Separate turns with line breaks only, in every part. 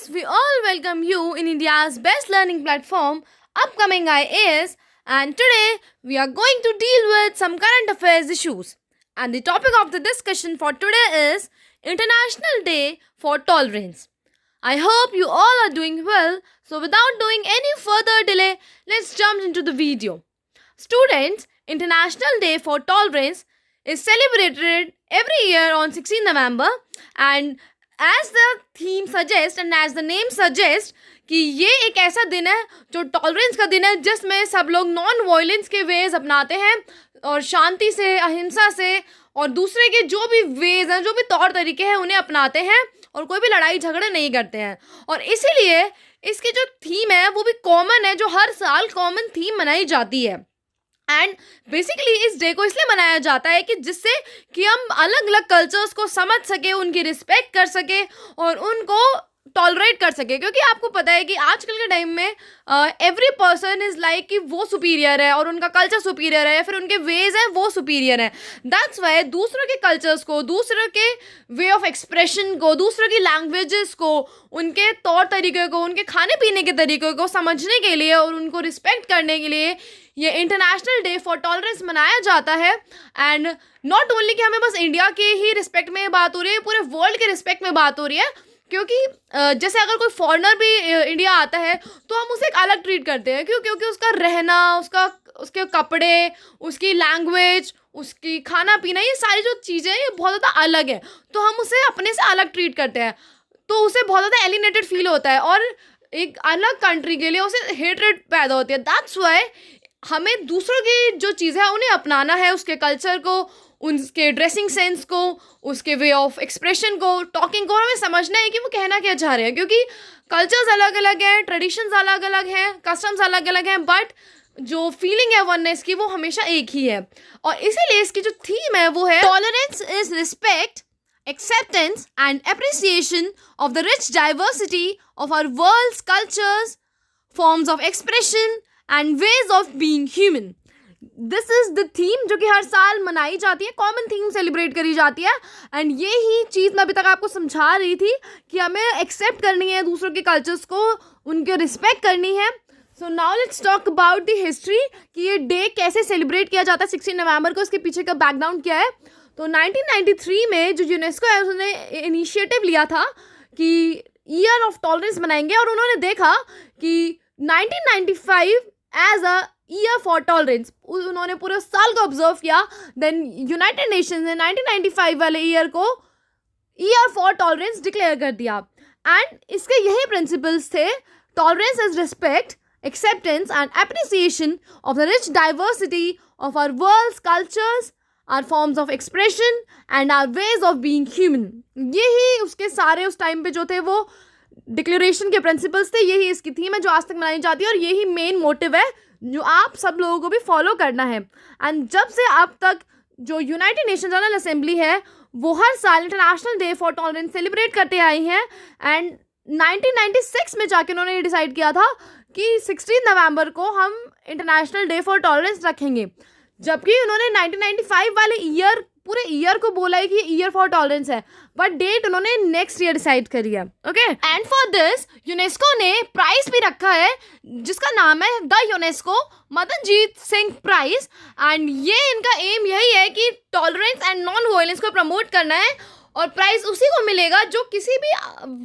we all welcome you in India's best learning platform, Upcoming IAS, and today we are going to deal with some current affairs issues. And the topic of the discussion for today is International Day for Tolerance. I hope you all are doing well, so without doing any further delay, let's jump into the video. Students, International Day for Tolerance is celebrated every year on 16 November, and as the theme suggests and as the name suggests कि ये एक ऐसा दिन है जो tolerance का दिन है जिसमें सब लोग नॉन वायलेंस के वेज अपनाते हैं और शांति से, अहिंसा से और दूसरे के जो भी वेज हैं, जो भी तौर तरीके हैं उन्हें अपनाते हैं और कोई भी लड़ाई झगड़े नहीं करते हैं। और इसीलिए इसकी जो थीम है वो भी कॉमन है, जो हर साल कॉमन थीम मनाई जाती है। एंड बेसिकली इस डे को इसलिए मनाया जाता है कि जिससे कि हम अलग अलग कल्चर्स को समझ सके, उनकी रिस्पेक्ट कर सके और उनको टॉलरेट कर सके, क्योंकि आपको पता है कि आजकल के टाइम में एवरी पर्सन इज़ लाइक कि वो सुपीरियर है और उनका कल्चर सुपीरियर है या फिर उनके वेज हैं वो सुपीरियर है। दैट्स वाई दूसरों के कल्चर्स को, दूसरों के वे ऑफ एक्सप्रेशन को, दूसरों की लैंग्वेजेस को, उनके तौर तरीके को, उनके खाने पीने के तरीके को समझने के लिए और उनको रिस्पेक्ट करने के लिए ये इंटरनेशनल डे फॉर टॉलरेंस मनाया जाता है। एंड नॉट ओनली कि हमें बस इंडिया के ही रिस्पेक्ट में बात हो रही है, पूरे वर्ल्ड के रिस्पेक्ट में बात हो रही है, क्योंकि जैसे अगर कोई फॉरेनर भी इंडिया आता है तो हम उसे एक अलग ट्रीट करते हैं। क्यों? क्योंकि उसका रहना, उसके कपड़े, उसकी लैंग्वेज, उसकी खाना पीना, ये सारी जो चीज़ें हैं ये बहुत ज़्यादा अलग है, तो हम उसे अपने से अलग ट्रीट करते हैं, तो उसे बहुत ज़्यादा एलिनेटेड फील होता है और एक अलग कंट्री के लिए उसे हेटरेट पैदा होती है। दैट्स वाई हमें दूसरों की जो चीज़ें हैं उन्हें अपनाना है, उसके कल्चर को, उनके ड्रेसिंग सेंस को, उसके वे ऑफ एक्सप्रेशन को, टॉकिंग को हमें समझना है कि वो कहना क्या चाह रहे हैं, क्योंकि कल्चर्स अलग अलग हैं, ट्रेडिशंस अलग अलग हैं, कस्टम्स अलग अलग हैं, बट जो फीलिंग है वननेस की वो हमेशा एक ही है। और इसीलिए इसकी जो थीम है वो है tolerance is respect, acceptance and appreciation of the rich diversity of our world's cultures, forms of expression and ways of being human. This is the theme जो कि हर साल मनाई जाती है, कॉमन थीम सेलिब्रेट करी जाती है। एंड ये ही चीज़ मैं अभी तक आपको समझा रही थी कि हमें एक्सेप्ट करनी है दूसरों के कल्चर्स को, उनके रिस्पेक्ट करनी है। So now let's talk about the history कि ये डे कैसे सेलिब्रेट किया जाता है 16 नवंबर को, इसके पीछे का बैकग्राउंड क्या है। तो 1993 में जो यूनेस्को है उसने इनिशिएटिव लिया था कि ईयर ऑफ टॉलरेंस बनाएंगे, और उन्होंने देखा कि 1995 as a year for tolerance, उन्होंने पूरे साल को ऑब्जर्व किया। देन यूनाइटेड नेशंस ने 1995 वाले ईयर को ईयर फॉर टॉलरेंस डिक्लेयर कर दिया। एंड इसके यही प्रिंसिपल्स थे: tolerance is respect, acceptance and appreciation of the rich diversity of our world's cultures, our forms of expression and our ways of being human. यही उसके सारे उस टाइम पे जो थे वो डिक्लेरेशन के प्रिंसिपल्स थे, यही इसकी थीम है जो आज तक मनाई जाती है और यही मेन मोटिव है जो आप सब लोगों को भी फॉलो करना है। एंड जब से अब तक जो यूनाइटेड नेशन जनरल असेंबली है वो हर साल international day for tolerance celebrate करते आई हैं। एंड 1996 में जाके उन्होंने ये डिसाइड किया था कि 16 नवंबर को हम इंटरनेशनल डे फॉर टॉलरेंस रखेंगे, जबकि उन्होंने 1995 वाले ईयर, पूरे ईयर को बोला है कि ईयर फॉर टॉलरेंस है, बट डेट उन्होंने नेक्स्ट ईयर डिसाइड करी है। Okay, and for this UNESCO ने प्राइज भी रखा है जिसका नाम है the UNESCO Madanjeet Singh prize. And ये इनका एम यही है कि टॉलरेंस एंड नॉन वायलेंस को प्रमोट करना है, और प्राइज़ उसी को मिलेगा जो किसी भी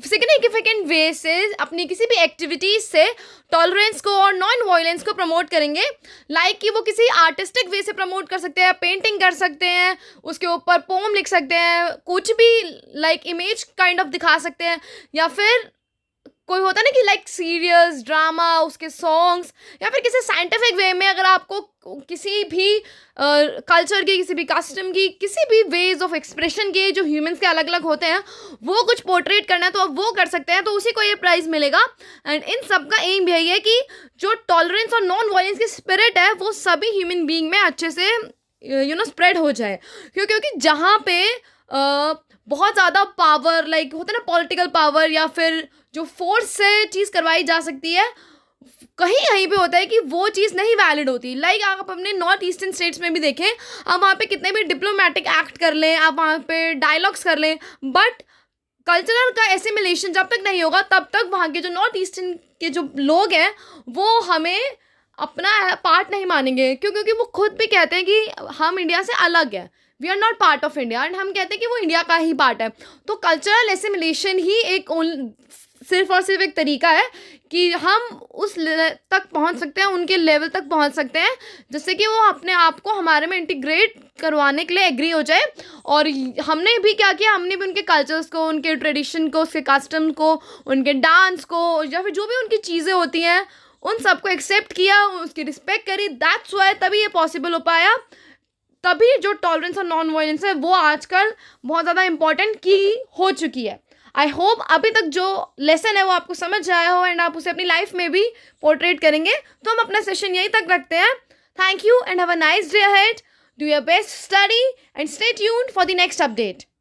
सिग्निफिकेंट वे से, अपनी किसी भी एक्टिविटीज़ से टॉलरेंस को और नॉन वायलेंस को प्रमोट करेंगे। लाइक कि वो किसी आर्टिस्टिक वे से प्रमोट कर सकते हैं, पेंटिंग कर सकते हैं, उसके ऊपर पोम लिख सकते हैं, कुछ भी लाइक इमेज काइंड ऑफ दिखा सकते हैं, या फिर कोई होता है ना कि लाइक सीरियस ड्रामा, उसके सॉन्ग्स, या फिर किसी साइंटिफिक वे में अगर आपको किसी भी कल्चर की, किसी भी कस्टम की, किसी भी वेज ऑफ एक्सप्रेशन के जो ह्यूमंस के अलग अलग होते हैं वो कुछ पोर्ट्रेट करना है तो आप वो कर सकते हैं, तो उसी को ये प्राइज़ मिलेगा। एंड इन सब का एम यही है कि जो टॉलरेंस और नॉन वायलेंस की स्पिरिट है वो सभी ह्यूमन बीइंग में अच्छे से स्प्रेड हो जाए। क्योंकि जहाँ पे बहुत ज़्यादा पावर, लाइक होता है ना पॉलिटिकल पावर, या फिर जो फोर्स से चीज़ करवाई जा सकती है, कहीं कहीं पे होता है कि वो चीज़ नहीं वैलिड होती। लाइक आप अपने नॉर्थ ईस्टर्न स्टेट्स में भी देखें, आप वहाँ पे कितने भी डिप्लोमेटिक एक्ट कर लें, आप वहाँ पे डायलॉग्स कर लें, बट कल्चरल का एसिमिलेशन जब तक नहीं होगा तब तक वहाँ के जो नॉर्थ ईस्टर्न के जो लोग हैं वो हमें अपना पार्ट नहीं मानेंगे। क्यों? क्योंकि वो खुद भी कहते हैं कि हम इंडिया से अलग है, we are not part of India, and हम कहते हैं कि वो इंडिया का ही पार्ट है। तो कल्चरल एसिमिलेशन ही एक सिर्फ और सिर्फ एक तरीका है कि हम उस तक पहुंच सकते हैं, उनके लेवल तक पहुंच सकते हैं, जिससे कि वो अपने आप को हमारे में इंटीग्रेट करवाने के लिए एग्री हो जाए। और हमने भी क्या किया, हमने भी उनके कल्चर्स को, उनके ट्रेडिशन को, उसके कस्टम को, उनके डांस को, या फिर जो भी उनकी चीज़ें होती हैं उन सबको एक्सेप्ट किया, उसकी रिस्पेक्ट करी। दैट्स वाई तभी ये पॉसिबल हो पाया। तभी जो टॉलरेंस और नॉन वायलेंस है वो आजकल बहुत ज़्यादा इम्पॉर्टेंट की हो चुकी है। आई होप अभी तक जो लेसन है वो आपको समझ आया हो एंड आप उसे अपनी लाइफ में भी पोर्ट्रेट करेंगे। तो हम अपना सेशन यहीं तक रखते हैं। Thank you and have a nice day ahead. Do your best study and stay tuned for the next update.